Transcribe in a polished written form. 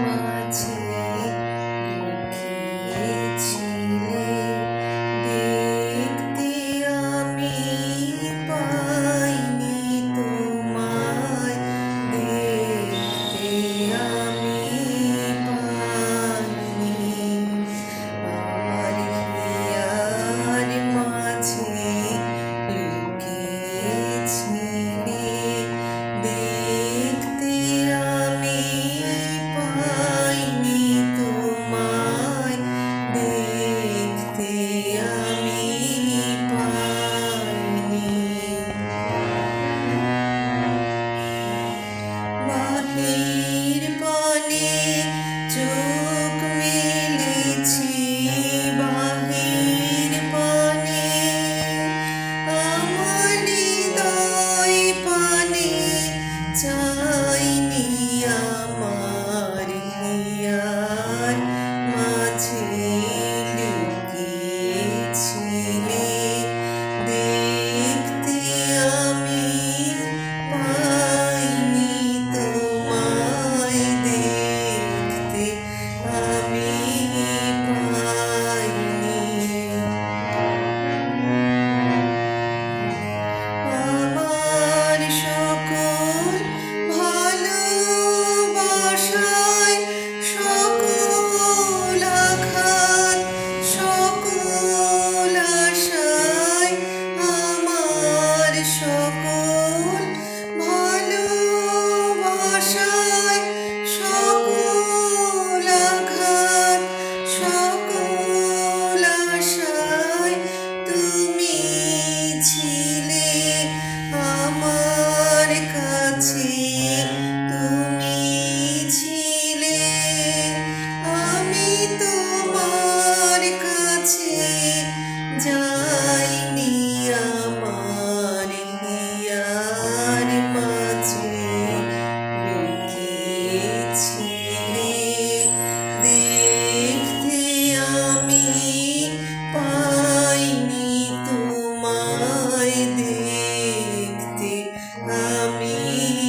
মাঝে লুকিয়েছিলে দেখতে আমি পাইনি তোমায় দেখতে আমি পাইনি আমার হিয়ার মাঝে লুকিয়েছিলে দেখতে আমি পাইনি তোমায় দেখতে আমি পাইনি বাহির পানে চোখ মেলেছি বাহির পানে আমার হৃদয় পানে চাইনি আমার হিয়ার মাঝে লুকিয়েছিলে দেখতে আমি পাইনি তোমায় দেখতে আমি পাইনি আমার সকল ভালোবাসায় সকল আঘাত সকল আশায় আমার সকল ভালোবাসায় সকল আঘাত সকল আশায় তুমি ছিলে আমার কাছে তুমি ছিলে আমি তোমার কাছে যাইনি আমার হিয়ার মাঝে লুকিয়েছিলে দেখতে আমি পাইনি তোমায় দেখতে আমি